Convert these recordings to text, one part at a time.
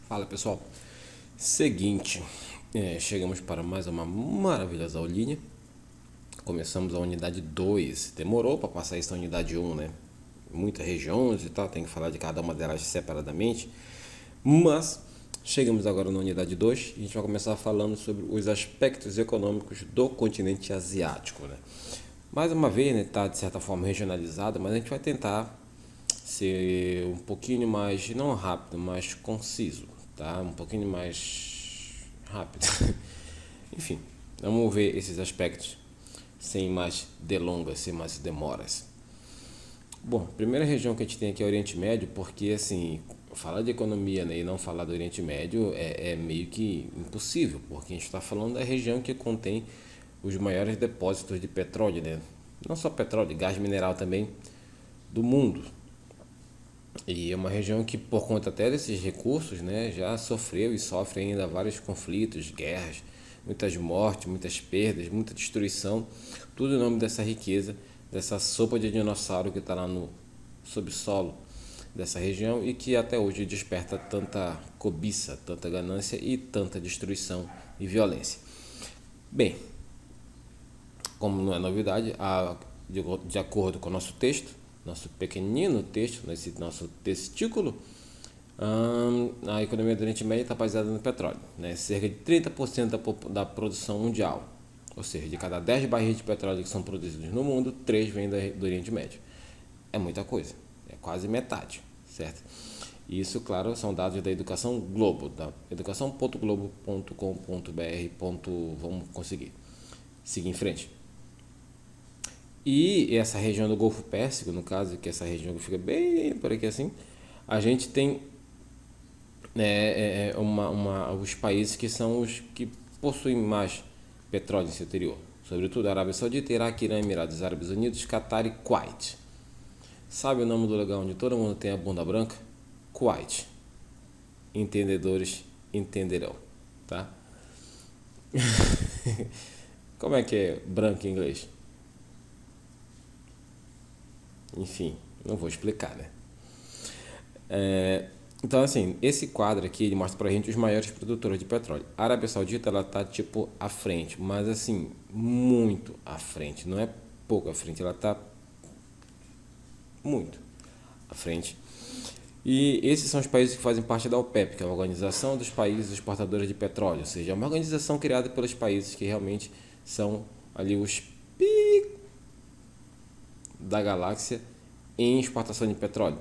Fala pessoal, seguinte, chegamos para mais uma maravilhosa aulinha. Começamos a unidade 2. Demorou para passar isso na unidade um, né? Muitas regiões e tal, tem que falar de cada uma delas separadamente. Mas chegamos agora na unidade 2 e a gente vai começar falando sobre os aspectos econômicos do continente asiático, né? Mais uma vez, né, tá de certa forma regionalizado, mas a gente vai tentar ser um pouquinho mais, não rápido, mas conciso, tá? Um pouquinho mais rápido. Enfim, vamos ver esses aspectos sem mais delongas, sem mais demoras. Bom, a primeira região que a gente tem aqui é o Oriente Médio, porque assim, falar de economia, né, e não falar do Oriente Médio é meio que impossível, porque a gente está falando da região que contém os maiores depósitos de petróleo, né? Não só petróleo, gás mineral também do mundo. E é uma região que, por conta até desses recursos, né, já sofreu e sofre ainda vários conflitos, guerras, muitas mortes, muitas perdas, muita destruição, tudo em nome dessa riqueza, dessa sopa de dinossauro que está lá no subsolo dessa região e que até hoje desperta tanta cobiça, tanta ganância e tanta destruição e violência. Bem, como não é novidade, de acordo com o nosso texto, nosso pequenino texto, nesse nosso testículo, a economia do Oriente Médio está baseada no petróleo, né? Cerca de 30% da produção mundial. Ou seja, de cada 10 barris de petróleo que são produzidos no mundo, 3 vêm do Oriente Médio. É muita coisa, é quase metade, certo? E isso, claro, são dados da Educação Globo, da educação.globo.com.br. Vamos conseguir seguir em frente. E essa região do Golfo Pérsico, no caso, que é essa região que fica bem por aqui assim, a gente tem os países que são os que possuem mais petróleo em seu interior. Sobretudo a Arábia Saudita, Iraque, Irã, Emirados Árabes Unidos, Catar e Kuwait. Sabe o nome do lugar onde todo mundo tem a bunda branca? Kuwait. Entendedores entenderão, tá? Como é que é branco em inglês? Enfim, não vou explicar, né? Então, assim, esse quadro aqui ele mostra pra gente os maiores produtores de petróleo. A Arábia Saudita, ela tá tipo à frente, mas assim, muito à frente. Não é pouco à frente, ela tá muito à frente. E esses são os países que fazem parte da OPEP, que é a Organização dos Países Exportadores de Petróleo. Ou seja, é uma organização criada pelos países que realmente são ali os pi da galáxia em exportação de petróleo,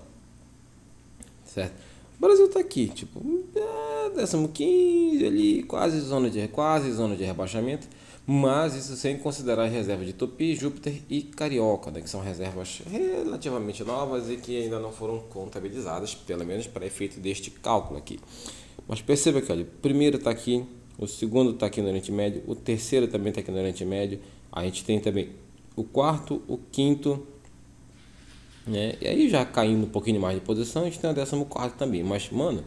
certo? O Brasil está aqui, tipo, 15 ali, quase zona de rebaixamento, mas isso sem considerar as reservas de Tupi, Júpiter e Carioca, né, que são reservas relativamente novas e que ainda não foram contabilizadas, pelo menos para efeito deste cálculo aqui. Mas perceba que olha, o primeiro está aqui, o segundo está aqui no Oriente Médio, o terceiro também está aqui no Oriente Médio, a gente tem também o quarto, o quinto, né? E aí já caindo um pouquinho mais de posição, a gente tem o 14º também. Mas, mano,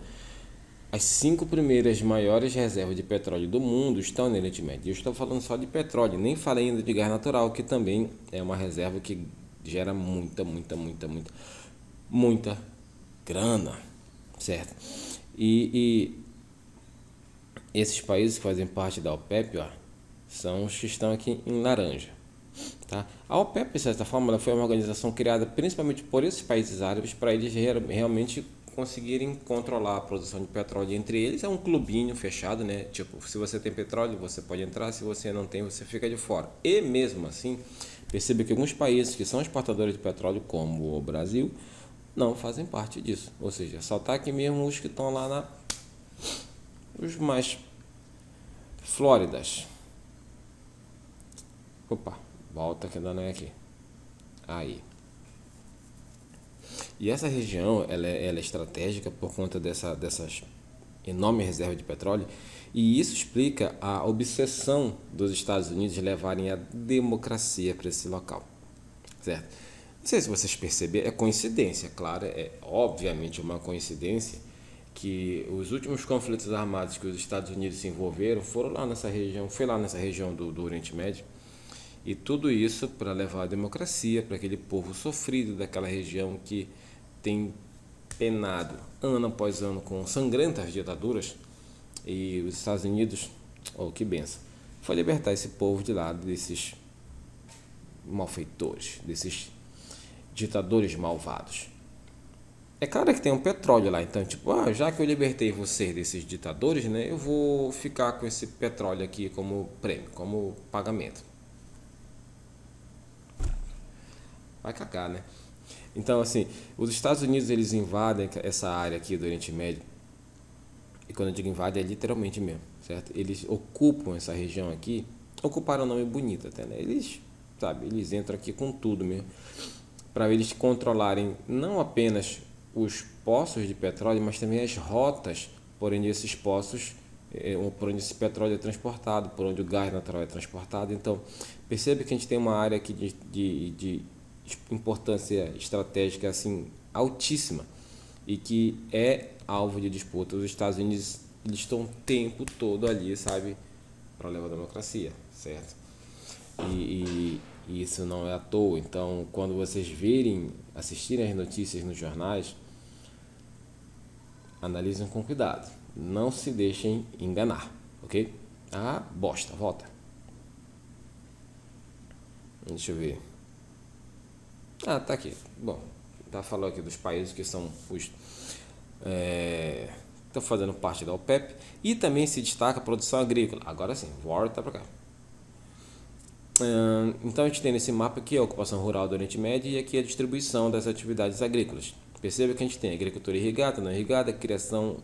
as 5 primeiras maiores reservas de petróleo do mundo estão no Oriente Médio. Eu estou falando só de petróleo, nem falei ainda de gás natural, que também é uma reserva que gera muita grana, certo? E esses países que fazem parte da OPEP, ó, são os que estão aqui em laranja. Tá? A OPEP, de certa forma, ela foi uma organização criada principalmente por esses países árabes para eles realmente conseguirem controlar a produção de petróleo entre eles. É um clubinho fechado, né? Tipo, se você tem petróleo, você pode entrar, se você não tem, você fica de fora. E mesmo assim, perceba que alguns países que são exportadores de petróleo, como o Brasil, não fazem parte disso. Ou seja, só tá aqui mesmo os que estão lá os mais flóridas. Opa, volta que ainda não é aqui. Aí. E essa região ela é estratégica por conta dessas enormes reservas de petróleo, e isso explica a obsessão dos Estados Unidos de levarem a democracia para esse local, certo? Não sei se vocês perceberam, é coincidência, claro, é obviamente uma coincidência que os últimos conflitos armados que os Estados Unidos se envolveram foram lá nessa região, foi lá nessa região do Oriente Médio. E tudo isso para levar a democracia para aquele povo sofrido daquela região que tem penado ano após ano com sangrentas ditaduras, e os Estados Unidos, oh que benção, foi libertar esse povo de lá desses malfeitores, desses ditadores malvados. É claro que tem um petróleo lá, então tipo, já que eu libertei vocês desses ditadores, né, eu vou ficar com esse petróleo aqui como prêmio, como pagamento. Vai cagar, né? Então, assim, os Estados Unidos, eles invadem essa área aqui do Oriente Médio, e quando eu digo invadem é literalmente mesmo, certo? Eles ocupam essa região aqui, ocuparam um nome bonito até, né? Eles, sabe, eles entram aqui com tudo mesmo, para eles controlarem não apenas os poços de petróleo, mas também as rotas por onde esses poços, por onde esse petróleo é transportado, por onde o gás natural é transportado. Então, percebe que a gente tem uma área aqui de importância estratégica assim altíssima e que é alvo de disputa. Os Estados Unidos, eles estão o tempo todo ali, sabe, para levar a democracia, certo? E isso não é à toa. Então, quando vocês assistirem as notícias nos jornais, analisem com cuidado, não se deixem enganar, ok? Bosta, volta. Deixa eu ver. Tá aqui. Bom, tá falando aqui dos países que são os estão fazendo parte da OPEP, e também se destaca a produção agrícola. Agora sim, volta para cá. Então a gente tem nesse mapa aqui a ocupação rural do Oriente Médio e aqui a distribuição das atividades agrícolas. Perceba que a gente tem agricultura irrigada, não irrigada, criação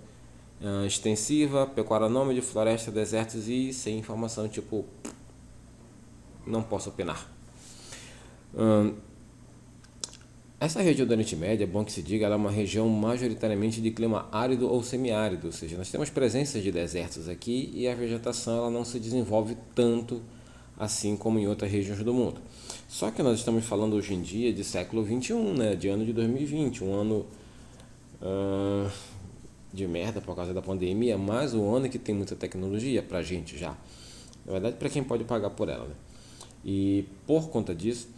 extensiva, pecuária nômade, floresta, desertos e sem informação, tipo, não posso opinar. Essa região do Oriente Médio, é bom que se diga, ela é uma região majoritariamente de clima árido ou semiárido, ou seja, nós temos presença de desertos aqui e a vegetação ela não se desenvolve tanto assim como em outras regiões do mundo. Só que nós estamos falando hoje em dia de século XXI, né, de ano de 2020, um ano de merda por causa da pandemia, mas um ano que tem muita tecnologia pra gente já. Na verdade, para quem pode pagar por ela, né? E por conta disso,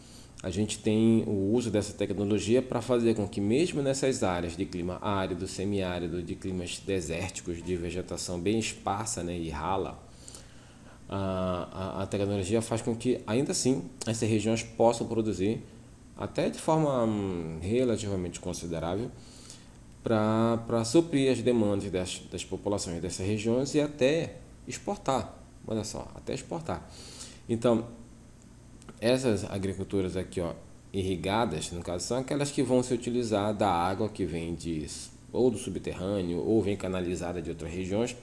a gente tem o uso dessa tecnologia para fazer com que mesmo nessas áreas de clima árido, semiárido, de climas desérticos, de vegetação bem esparsa, né, e rala, a tecnologia faz com que ainda assim essas regiões possam produzir até de forma relativamente considerável para suprir as demandas das populações dessas regiões e até exportar, olha só, até exportar. Então, essas agriculturas aqui, irrigadas, no caso, são aquelas que vão se utilizar da água que vem ou do subterrâneo ou vem canalizada de outras regiões,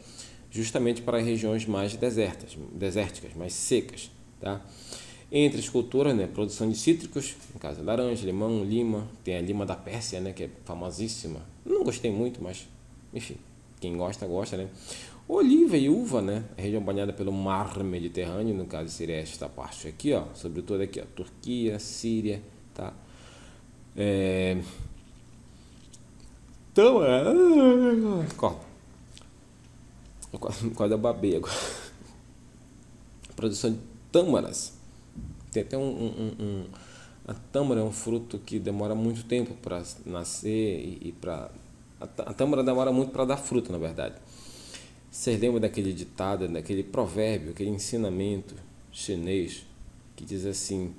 justamente para regiões mais desérticas, mais secas, tá? Entre as culturas, né, produção de cítricos, no caso laranja, limão, lima, tem a lima da Pérsia, né, que é famosíssima. Não gostei muito, mas enfim, quem gosta, gosta, né? Oliva e uva, né? A região banhada pelo mar Mediterrâneo, no caso seria esta parte aqui, sobretudo aqui, Turquia, Síria, tá? Então, quase eu babei agora. Produção de tâmaras. Tem até a tâmara é um fruto que demora muito tempo para nascer a tâmara demora muito para dar fruto, na verdade. Vocês lembram daquele ditado, daquele provérbio, aquele ensinamento chinês que diz assim: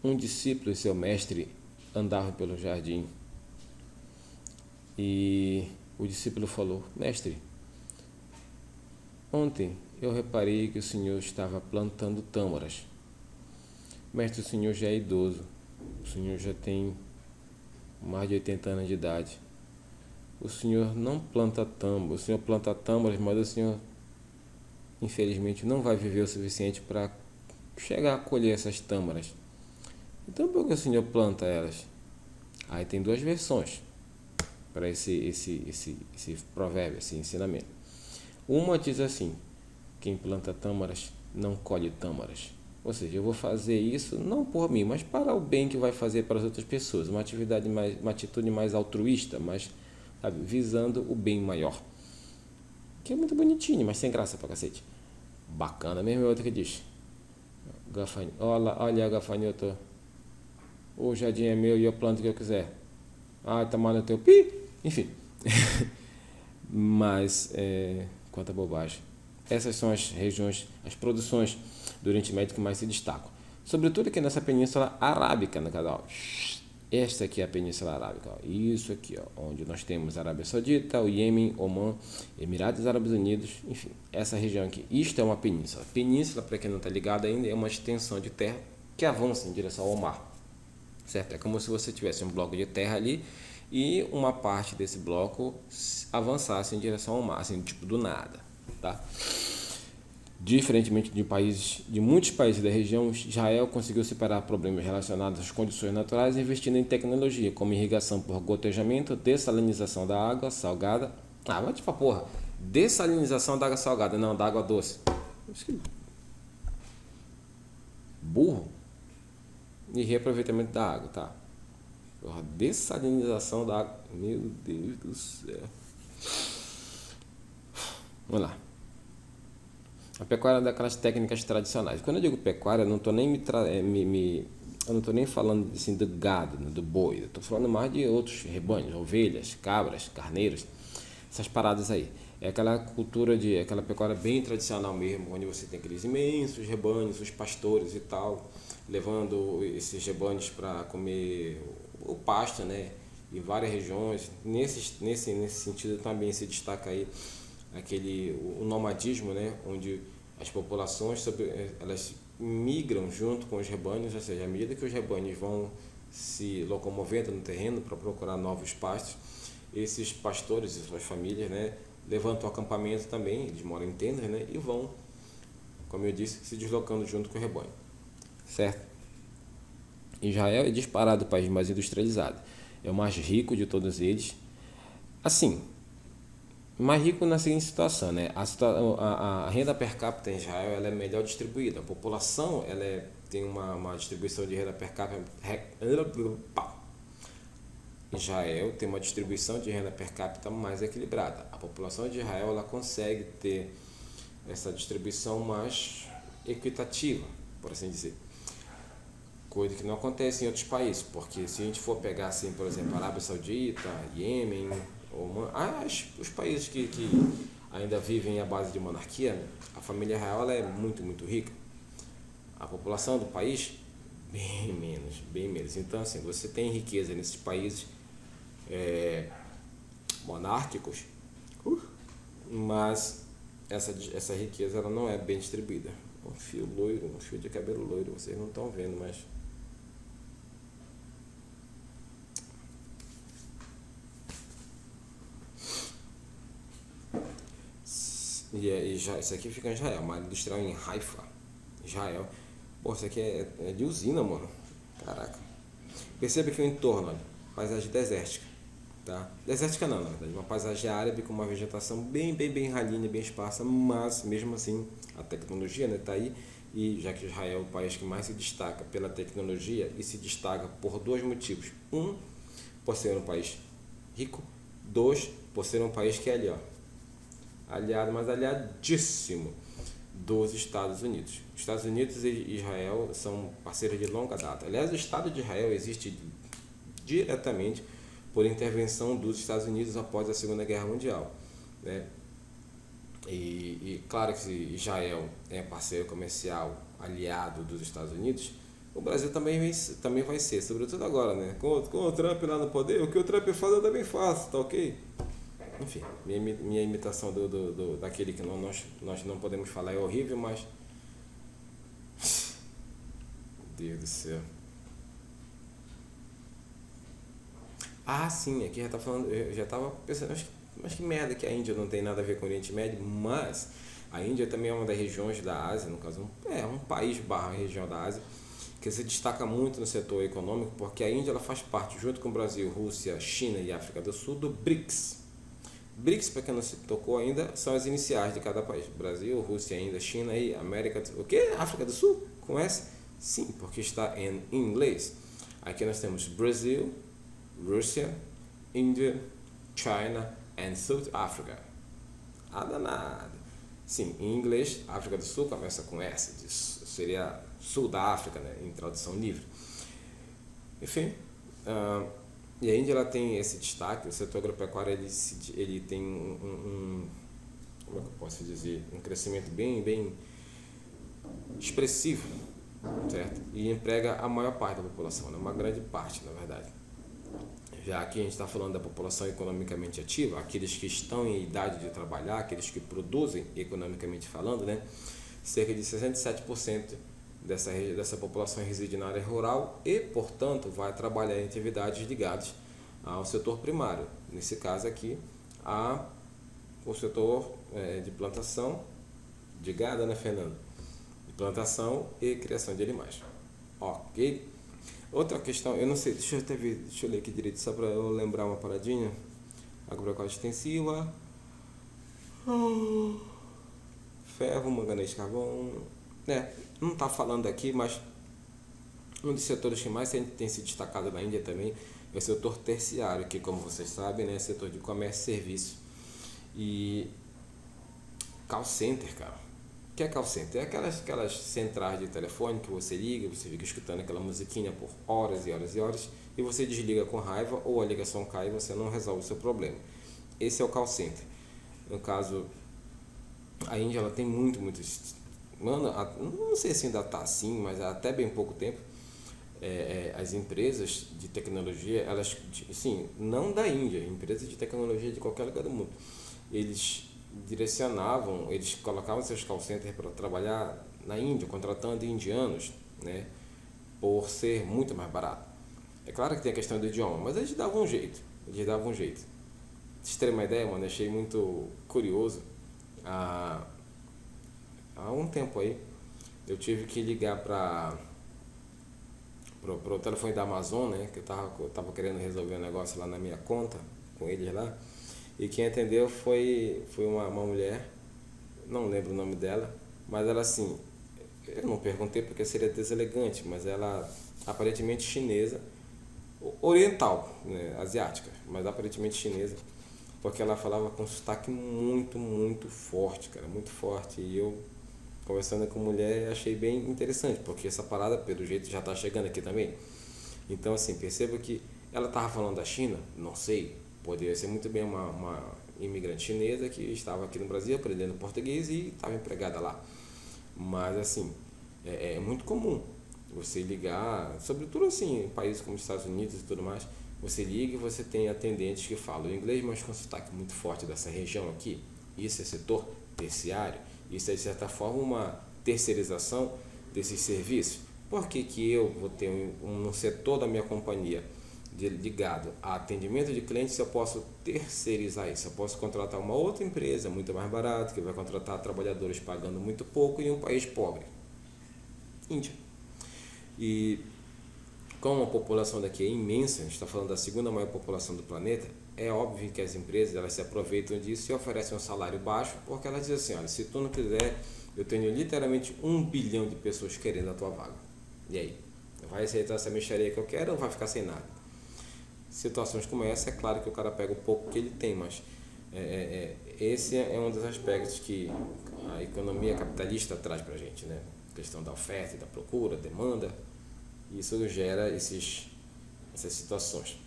um discípulo e seu mestre andavam pelo jardim e o discípulo falou: mestre, ontem eu reparei que o senhor estava plantando tâmaras. Mestre, o senhor já é idoso, o senhor já tem mais de 80 anos de idade. O senhor não planta tâmaras, o senhor planta tâmaras, mas o senhor, infelizmente, não vai viver o suficiente para chegar a colher essas tâmaras. Então, por que o senhor planta elas? Aí tem duas versões para esse provérbio, esse ensinamento. Uma diz assim: quem planta tâmaras não colhe tâmaras. Ou seja, eu vou fazer isso não por mim, mas para o bem que vai fazer para as outras pessoas. Uma atitude mais altruísta, mais, sabe, visando o bem maior. Que é muito bonitinho, mas sem graça pra cacete. Bacana mesmo. É outra que diz: olha, gafanhoto, o jardim é meu e eu planto o que eu quiser. Tá mal no teu pi, enfim. Mas, quanta bobagem. Essas são as regiões, as produções do Oriente Médio que mais se destacam. Sobretudo aqui nessa Península Arábica, no canal. Esta aqui é a Península Arábica. Ó. Isso aqui, ó, onde nós temos a Arábia Saudita, o Iêmen, Omã, Emirados Árabes Unidos, enfim, essa região aqui. Isto é uma península. Península, para quem não está ligado ainda, é uma extensão de terra que avança em direção ao mar. Certo? É como se você tivesse um bloco de terra ali e uma parte desse bloco avançasse em direção ao mar, assim, tipo do nada, tá? Diferentemente de muitos países da região, Israel conseguiu superar problemas relacionados às condições naturais investindo em tecnologia, como irrigação por gotejamento, dessalinização da água salgada. Vai tipo a porra. Dessalinização da água salgada, não, da água doce. Burro. E reaproveitamento da água, tá? Porra, dessalinização da água. Meu Deus do céu. Vamos lá. A pecuária é daquelas técnicas tradicionais. Quando eu digo pecuária, eu não estou nem eu não estou nem falando assim, do gado, né, do boi. Eu estou falando mais de outros rebanhos, ovelhas, cabras, carneiros, essas paradas aí. É aquela cultura aquela pecuária bem tradicional mesmo, onde você tem aqueles imensos rebanhos, os pastores e tal, levando esses rebanhos para comer o pasto, né? Em várias regiões. Nesse sentido também se destaca aí o nomadismo, né, onde as populações elas migram junto com os rebanhos, ou seja, à medida que os rebanhos vão se locomovendo no terreno para procurar novos pastos, esses pastores e suas famílias, né, levantam o acampamento também, eles moram em tendas, né, e vão, como eu disse, se deslocando junto com o rebanho, certo? Israel é disparado o país mais industrializado, é o mais rico de todos eles, assim, mais rico na seguinte situação, né? A renda per capita em Israel ela é melhor distribuída. A população tem uma distribuição de renda per capita. Israel tem uma distribuição de renda per capita mais equilibrada. A população de Israel ela consegue ter essa distribuição mais equitativa, por assim dizer. Coisa que não acontece em outros países, porque se a gente for pegar assim, por exemplo, Arábia Saudita, Iêmen, os países que ainda vivem à base de monarquia, a família real ela é muito, muito rica. A população do país, bem menos, bem menos. Então, assim, você tem riqueza nesses países monárquicos, mas essa riqueza ela não é bem distribuída. Um fio loiro, um fio de cabelo loiro, vocês não estão vendo, mas... Isso aqui fica em Israel, uma industrial em Haifa, Israel. Pô, isso aqui é de usina, mano. Caraca. Perceba que o entorno, olha, paisagem desértica, tá? Desértica não, na verdade, uma paisagem árabe com uma vegetação bem ralinha, bem esparsa, mas mesmo assim a tecnologia, né, tá aí. E já que Israel é o país que mais se destaca pela tecnologia e se destaca por dois motivos. Um, por ser um país rico. Dois, por ser um país que é ali, ó, aliado, mas aliadíssimo dos Estados Unidos. Os Estados Unidos e Israel são parceiros de longa data. Aliás, o Estado de Israel existe diretamente por intervenção dos Estados Unidos após a Segunda Guerra Mundial, né? E claro que Israel é parceiro comercial aliado dos Estados Unidos, o Brasil também vai ser, sobretudo agora, né? Com o Trump lá no poder, o que o Trump faz eu também faço, tá ok? Enfim, minha imitação daquele que nós não podemos falar é horrível, mas... Meu Deus do céu. Sim, aqui já tá falando, eu já tava pensando, mas que merda que a Índia não tem nada a ver com o Oriente Médio, mas a Índia também é uma das regiões da Ásia, no caso, um país barra região da Ásia, que se destaca muito no setor econômico, porque a Índia ela faz parte, junto com o Brasil, Rússia, China e África do Sul, do BRICS. BRICS, para quem não se tocou ainda, são as iniciais de cada país. Brasil, Rússia ainda, China e América... O quê? África do Sul? Conhece? Sim, porque está em inglês. Aqui nós temos Brasil, Rússia, Índia, China e South Africa. Nada, nada. Sim, em inglês, África do Sul começa com S. Seria Sul da África, né, em tradução livre. Enfim... E a Índia ela tem esse destaque, o setor agropecuário ele tem como é que eu posso dizer, um crescimento bem expressivo, certo? E emprega a maior parte da população, né? Uma grande parte, na verdade. Já aqui a gente está falando da população economicamente ativa, aqueles que estão em idade de trabalhar, aqueles que produzem economicamente falando, né? Cerca de 67% dessa população reside na área rural e, portanto, vai trabalhar em atividades ligadas ao setor primário. Nesse caso aqui, o setor de plantação de gado, né, Fernando? De plantação e criação de animais. Ok? Outra questão, eu não sei, deixa eu ler aqui direito, só para eu lembrar uma paradinha. Agropecuária extensiva, ferro, manganês, carvão. Não está falando aqui, mas um dos setores que mais tem se destacado na Índia também é o setor terciário, que, como vocês sabem, né, é setor de comércio e serviço. E call center, cara. O que é call center? É aquelas centrais de telefone que você liga, você fica escutando aquela musiquinha por horas e horas e horas e você desliga com raiva ou a ligação cai e você não resolve o seu problema. Esse é o call center. No caso, a Índia ela tem muito. Mano, não sei se ainda está assim, mas há até bem pouco tempo, as empresas de tecnologia, elas, sim, não da Índia, empresas de tecnologia de qualquer lugar do mundo, eles eles colocavam seus call centers para trabalhar na Índia, contratando indianos, né, por ser muito mais barato. É claro que tem a questão do idioma, mas eles davam um jeito, Pra vocês terem uma ideia, mano, achei muito curioso. Há um tempo aí, eu tive que ligar pro telefone da Amazon, né, que eu tava querendo resolver um negócio lá na minha conta, com eles lá. E quem atendeu foi uma mulher, não lembro o nome dela, mas ela assim, eu não perguntei porque seria deselegante, mas ela aparentemente chinesa, oriental, né, asiática, mas aparentemente chinesa, porque ela falava com um sotaque muito forte, cara, muito forte. E eu, conversando com mulher, achei bem interessante, porque essa parada, pelo jeito, já está chegando aqui também. Então, assim, perceba que ela estava falando da China, não sei, poderia ser muito bem uma imigrante chinesa que estava aqui no Brasil aprendendo português e estava empregada lá. Mas, assim, é muito comum você ligar, sobretudo assim, em países como os Estados Unidos e tudo mais, você liga e você tem atendentes que falam inglês, mas com sotaque muito forte dessa região aqui. Isso é setor terciário, isso é de certa forma uma terceirização desses serviços. Por que eu vou ter um setor da minha companhia ligado a atendimento de clientes se eu posso terceirizar isso? Eu posso contratar uma outra empresa muito mais barata, que vai contratar trabalhadores pagando muito pouco em um país pobre. Índia. E como a população daqui é imensa, a gente está falando da segunda maior população do planeta, é óbvio que as empresas elas se aproveitam disso e oferecem um salário baixo, porque elas dizem assim, olha, se tu não quiser, eu tenho literalmente 1 bilhão de pessoas querendo a tua vaga. E aí? Vai aceitar essa mexeria que eu quero ou vai ficar sem nada? Situações como essa, é claro que o cara pega o pouco que ele tem, mas esse é um dos aspectos que a economia capitalista traz para a gente, né? A questão da oferta e da procura, demanda, isso gera essas situações.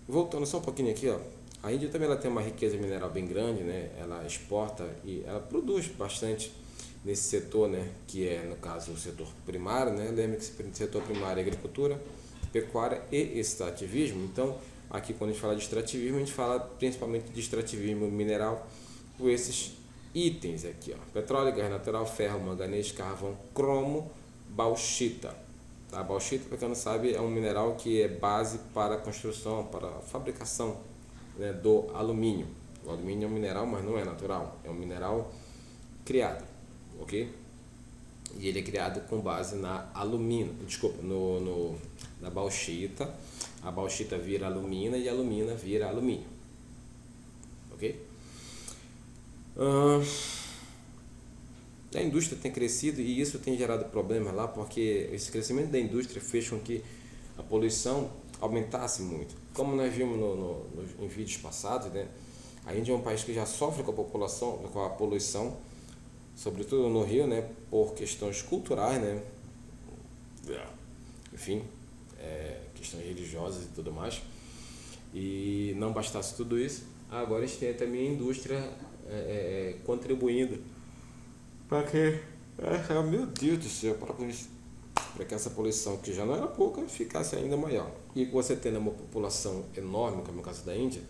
Voltando só um pouquinho aqui, ó, a Índia também ela tem uma riqueza mineral bem grande, né? Ela exporta e ela produz bastante nesse setor, né? Que é, no caso, o setor primário, né? Lembra que esse setor primário é agricultura, pecuária e extrativismo. Então, aqui quando a gente fala de extrativismo, a gente fala principalmente de extrativismo mineral com esses itens aqui, ó: petróleo, gás natural, ferro, manganês, carvão, cromo, bauxita. Tá? A bauxita, para quem não sabe, é um mineral que é base para a construção, para a fabricação, né, do alumínio. O alumínio é um mineral, mas não é natural, é um mineral criado, ok? E ele é criado com base na na bauxita. A bauxita vira alumina e a alumina vira alumínio, ok? A indústria tem crescido e isso tem gerado problemas lá, porque esse crescimento da indústria fez com que a poluição aumentasse muito. Como nós vimos em vídeos passados, né? A Índia é um país que já sofre com a poluição, sobretudo no Rio, né? Por questões culturais, né? Enfim, questões religiosas e tudo mais. E não bastasse tudo isso, agora a gente tem também a indústria contribuindo para que, meu Deus do céu, para que essa poluição, que já não era pouca, ficasse ainda maior. E você tendo uma população enorme, como é o caso da Índia,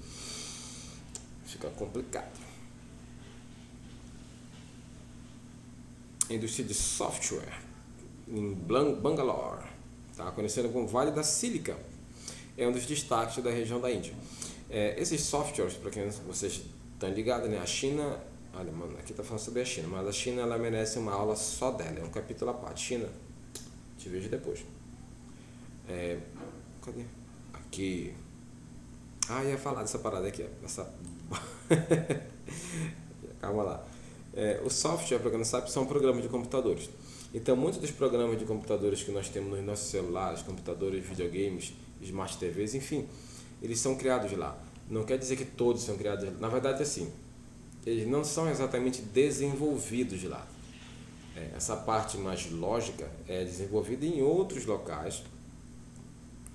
fica complicado. Indústria de software em Bangalore, tá? Conhecida como Vale da Sílica, é um dos destaques da região da Índia. Esses softwares, para quem vocês estão ligados, né? A China, olha, mano, aqui tá falando sobre a China, mas a China ela merece uma aula só dela, é um capítulo à parte. China, te vejo depois. Cadê? Aqui. Ia falar dessa parada aqui, essa. Calma lá. O software, para quem não sabe, são programas de computadores. Então, muitos dos programas de computadores que nós temos nos nossos celulares, computadores, videogames, smart TVs, enfim, eles são criados lá. Não quer dizer que todos são criados lá. Na verdade, assim, eles não são exatamente desenvolvidos lá. Essa parte mais lógica é desenvolvida em outros locais,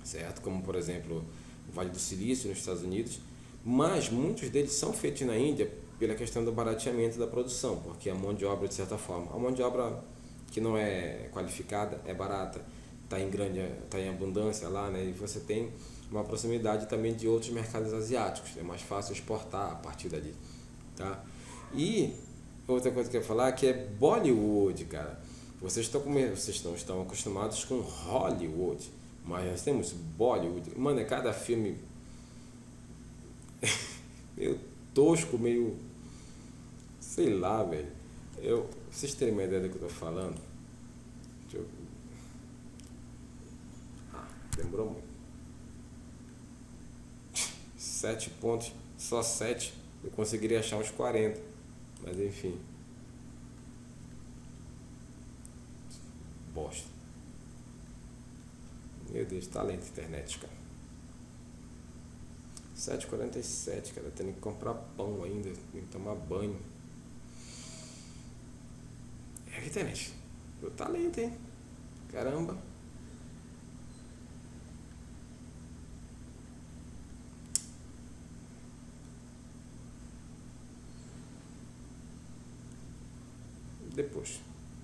certo? Como, por exemplo, o Vale do Silício, nos Estados Unidos. Mas muitos deles são feitos na Índia pela questão do barateamento da produção, porque a mão de obra, de certa forma, a mão de obra que não é qualificada é barata, está em abundância lá, né? E você tem uma proximidade também de outros mercados asiáticos, é mais fácil exportar a partir dali, tá? E outra coisa que eu ia falar que é Bollywood, cara. Vocês estão acostumados com Hollywood, mas nós temos Bollywood. Mano, cada filme meio tosco, meio, sei lá, velho. Vocês terem uma ideia do que eu tô falando? Demorou muito. 7 pontos, só 7. Eu conseguiria achar uns 40. Mas enfim. Bosta. Meu Deus, talento internet, cara. 7h47, cara. Tendo que comprar pão ainda. Tem que tomar banho. Internet. Meu talento, hein? Caramba.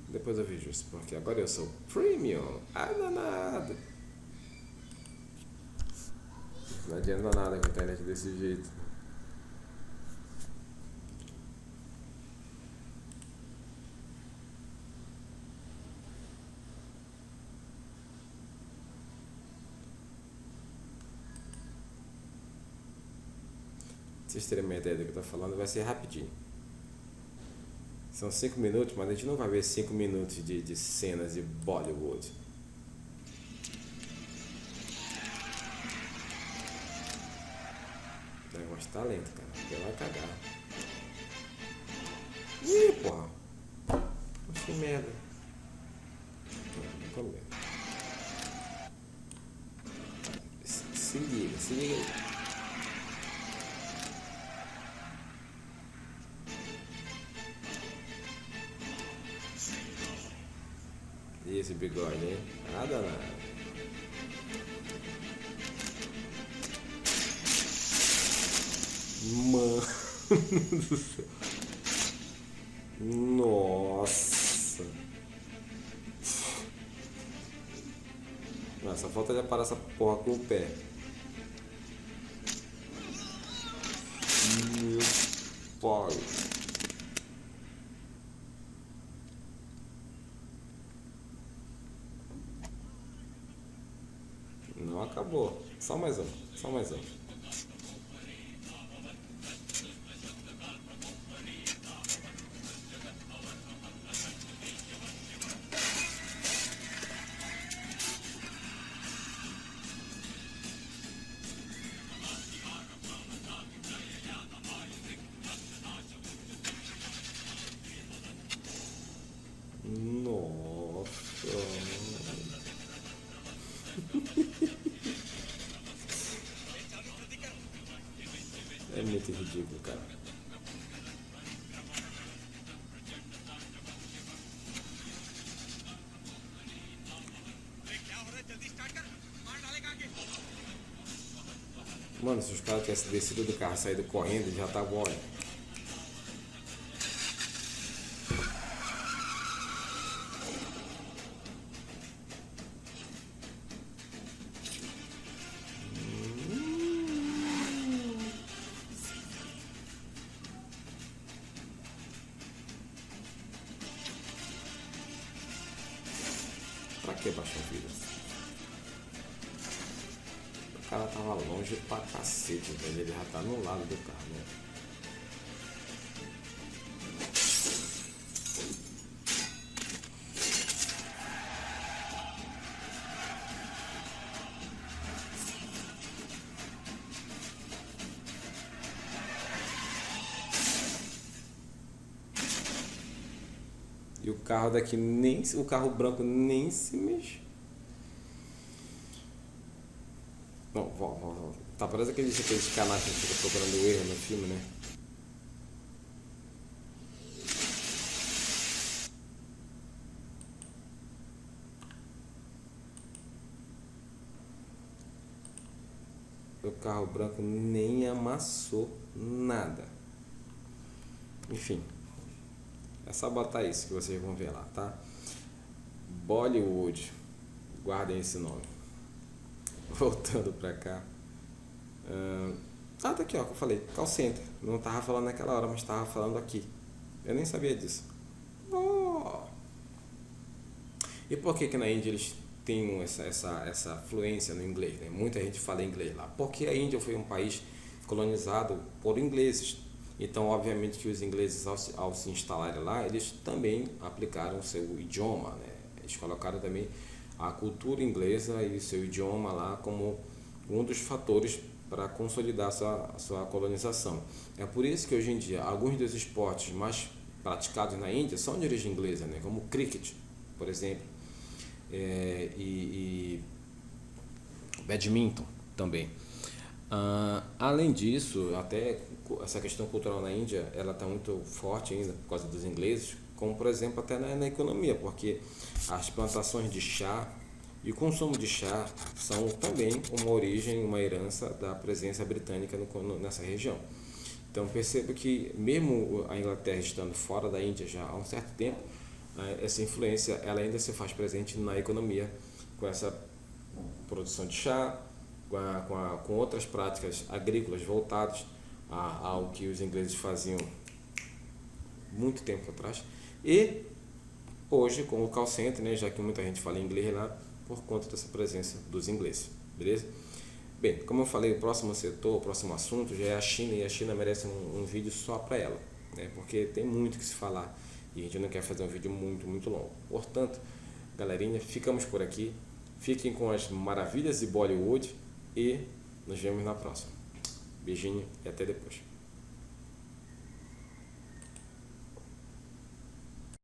Depois eu vejo isso, porque agora eu sou premium. Danado. Não adianta nada com a internet desse jeito. Pra vocês terem uma ideia do que eu tô falando, vai ser rapidinho. São 5 minutos, mas a gente não vai ver 5 minutos de cenas de Bollywood. Negócio de talento, cara. Porque vai cagar. Ih, porra. Que merda. Não, se liga aí. E esse bigode, hein? Nada. Mano do céu. Nossa. Só falta já parar essa porra com o pé. Meu pai. Não acabou. Só mais um. Nossa. É muito ridículo, cara. Mano, se os caras tivessem descido do carro e saído correndo, já tá bom, olha. Pra que baixar o vidro? O cara tava longe pra cacete, entendeu? Ele já tá no lado do carro, né? E o carro daqui nem. O carro branco nem se mexe. Não, volta. Tá parecendo aqueles canais que a gente fica procurando o erro no filme, né? O carro branco nem amassou nada. Enfim, é só botar isso que vocês vão ver lá, tá? Bollywood, guardem esse nome. Voltando pra cá. Tá aqui ó, que eu falei, call center. Não tava falando naquela hora, mas tava falando aqui. Eu nem sabia disso. Oh. E por que na Índia eles têm essa fluência no inglês, né? Muita gente fala inglês lá. Porque a Índia foi um país colonizado por ingleses. Então, obviamente que os ingleses, ao se instalarem lá, eles também aplicaram o seu idioma, né? Eles colocaram também a cultura inglesa e o seu idioma lá como um dos fatores para consolidar a sua colonização. É por isso que hoje em dia alguns dos esportes mais praticados na Índia são de origem inglesa, né? Como o cricket, por exemplo, e badminton também. Além disso, até essa questão cultural na Índia, ela está muito forte ainda por causa dos ingleses, como por exemplo até na economia, porque as plantações de chá e o consumo de chá são também uma origem, uma herança da presença britânica nessa região. Então percebo que mesmo a Inglaterra estando fora da Índia já há um certo tempo, essa influência ela ainda se faz presente na economia com essa produção de chá, com outras práticas agrícolas voltadas ao que os ingleses faziam muito tempo atrás, e hoje com o call center, né, já que muita gente fala inglês lá, por conta dessa presença dos ingleses, beleza? Bem, como eu falei, o próximo setor, o próximo assunto já é a China, e a China merece um vídeo só para ela, né, porque tem muito que se falar e a gente não quer fazer um vídeo muito longo. Portanto, galerinha, ficamos por aqui, fiquem com as maravilhas de Bollywood e nos vemos na próxima. Beijinho e até depois.